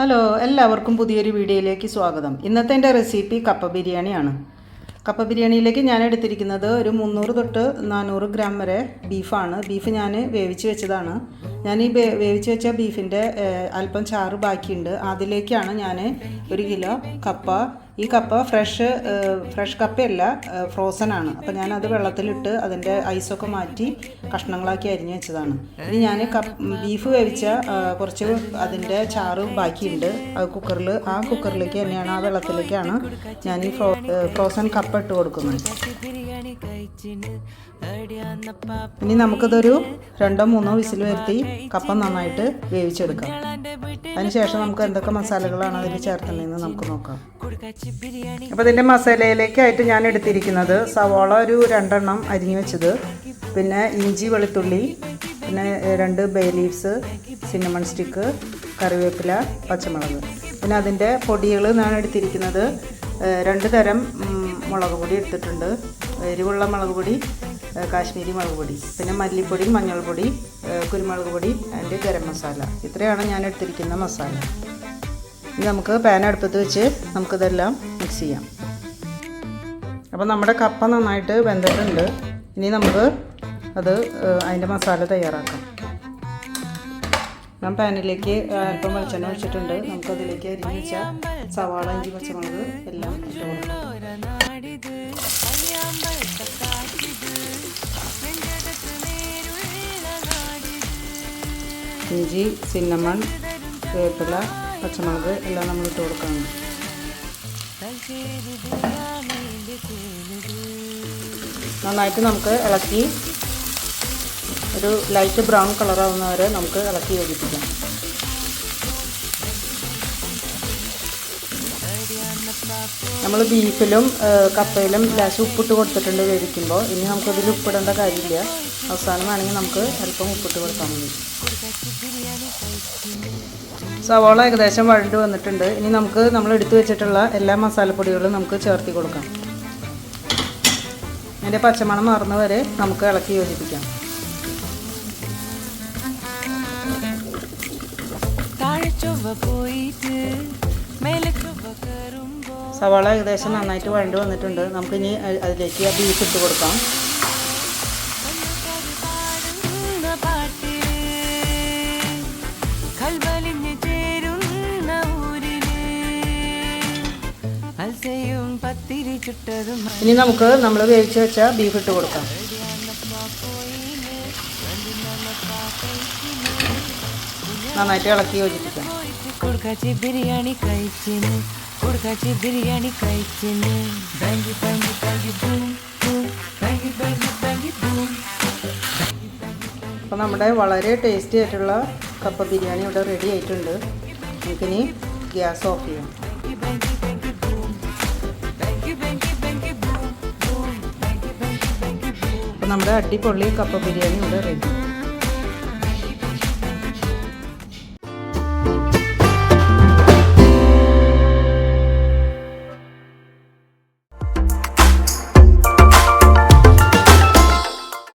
Hello, എല്ലാവർക്കും പുതിയൊരു വീഡിയോയിലേക്ക് സ്വാഗതം. ഇന്നത്തെ എൻ്റെ റെസിപ്പി കപ്പ ബിരിയാണിയാണ്. കപ്പ ബിരിയാണിയിലേക്ക് ഞാൻ എടുത്തിരിക്കുന്നത് ഒരു 300 തൊട്ട് 400 ഗ്രാം വരെ ബീഫാണ്. ബീഫ് ഞാൻ വേവിച്ച് വെച്ചതാണ്. ഞാൻ ഈ വേവിച്ച് വെച്ച ബീഫിൻ്റെ അല്പം ചാറ് ബാക്കിയുണ്ട്. അതിലേക്കാണ് ഞാൻ 1 കിലോ കപ്പ. ഈ കപ്പ ഫ്രഷ് കപ്പയല്ല, ഫ്രോസൺ ആണ്. അപ്പോൾ ഞാനത് വെള്ളത്തിലിട്ട് അതിൻ്റെ ഐസൊക്കെ മാറ്റി കഷ്ണങ്ങളാക്കി അരിഞ്ഞ് വെച്ചതാണ്. ഇനി ഞാൻ ബീഫ് വേവിച്ച കുറച്ച് അതിൻ്റെ ചാറ് ബാക്കിയുണ്ട്. അത് ആ കുക്കറിലേക്ക് തന്നെയാണ്, ആ വെള്ളത്തിലേക്കാണ് ഞാൻ ഈ ഫ്രോസൺ കപ്പ ഇട്ട് കൊടുക്കുന്നത്. ഇനി നമുക്കിതൊരു 2-3 വിസിൽ വരുത്തി കപ്പ നന്നായിട്ട് വേവിച്ചെടുക്കാം. അതിനുശേഷം നമുക്ക് എന്തൊക്കെ മസാലകളാണ് അതിൽ ചേർത്തുന്നതെന്ന് നമുക്ക് നോക്കാം. അപ്പോൾ ഇതിൻ്റെ മസാലയിലേക്കായിട്ട് ഞാൻ എടുത്തിരിക്കുന്നത് സവാള ഒരു 2 എണ്ണം അരിഞ്ഞു വെച്ചത്, പിന്നെ ഇഞ്ചി വെളുത്തുള്ളി, പിന്നെ 2 ബേ ലീവ്സ്, സിന്നമൺ സ്റ്റിക്ക്, കറിവേപ്പില, പച്ചമുളക്. പിന്നെ അതിൻ്റെ പൊടികൾ ഞാൻ എടുത്തിരിക്കുന്നത് 2 തരം മുളക് പൊടി എടുത്തിട്ടുണ്ട്. എരിവുള്ള മുളക് പൊടി, കാശ്മീരി മുളക് പൊടി, പിന്നെ മല്ലിപ്പൊടി, മഞ്ഞൾപ്പൊടി, കുരുമുളക് പൊടി ആൻഡ് ഗരം മസാല. ഇത്രയാണ് ഞാൻ എടുത്തിരിക്കുന്ന മസാല. ഇനി നമുക്ക് പാൻ അടുപ്പത്ത് വെച്ച് നമുക്കിതെല്ലാം മിക്സ് ചെയ്യാം. അപ്പോൾ നമ്മുടെ കപ്പ നന്നായിട്ട് വെന്തിട്ടുണ്ട്. ഇനി നമുക്ക് അതിൻ്റെ മസാല തയ്യാറാക്കാം. ഞാൻ പാനിലേക്ക് അല്പം വെളിച്ചെണ്ണ ഒഴിച്ചിട്ടുണ്ട്. നമുക്കതിലേക്ക് അരിഞ്ഞ് വെച്ച സവാള, ഇഞ്ചി, പച്ചമുളക് എല്ലാം ഇട്ട് കൊടുക്കാം. ഇഞ്ചി, സിന്നമൺ, വേപ്പില, പച്ചമുളക് എല്ലാം നമ്മൾ ഇട്ട് കൊടുക്കണം. നന്നായിട്ട് നമുക്ക് ഇളക്കി ഒരു ലൈറ്റ് ബ്രൗൺ കളറാവുന്നവരെ നമുക്ക് ഇളക്കി യോജിപ്പിക്കാം. നമ്മൾ ബീഫിലും കപ്പയിലും ലേശം ഉപ്പിട്ട് കൊടുത്തിട്ടുണ്ട് വേവിക്കുമ്പോൾ. ഇനി നമുക്കതിൽ ഉപ്പിടേണ്ട കാര്യമില്ല. അവസാനം വേണമെങ്കിൽ നമുക്ക് അല്പം ഉപ്പിട്ട് കൊടുത്താൽ മതി. സവാള ഏകദേശം വഴണ്ട് വന്നിട്ടുണ്ട്. ഇനി നമ്മൾ എടുത്തു വെച്ചിട്ടുള്ള എല്ലാ മസാലപ്പൊടികളും നമുക്ക് ചേർത്തി കൊടുക്കാം. അതിൻ്റെ പച്ചമണം മാറുന്ന വരെ നമുക്ക് ഇളക്കി യോജിപ്പിക്കാം. സവാള ഏകദേശം നന്നായിട്ട് വഴണ്ട് വന്നിട്ടുണ്ട്. നമുക്കിനി അതിലേക്ക് ആ ബീഫ് ഇട്ട് കൊടുക്കാം. ഇനി നമ്മൾ വേവിച്ച് വെച്ച ബീഫ് ഇട്ട് കൊടുക്കാം. നന്നായിട്ട് ഇളക്കി യോജിപ്പിക്കാം. അപ്പോൾ നമ്മുടെ വളരെ ടേസ്റ്റി ആയിട്ടുള്ള കപ്പ ബിരിയാണി ഇവിടെ റെഡി ആയിട്ടുണ്ട്. നമുക്കിനി ഗ്യാസ് ഓഫ് ചെയ്യാം. അപ്പോൾ നമ്മുടെ അടിപൊളി കപ്പ ബിരിയാണി ഇവിടെ റെഡി.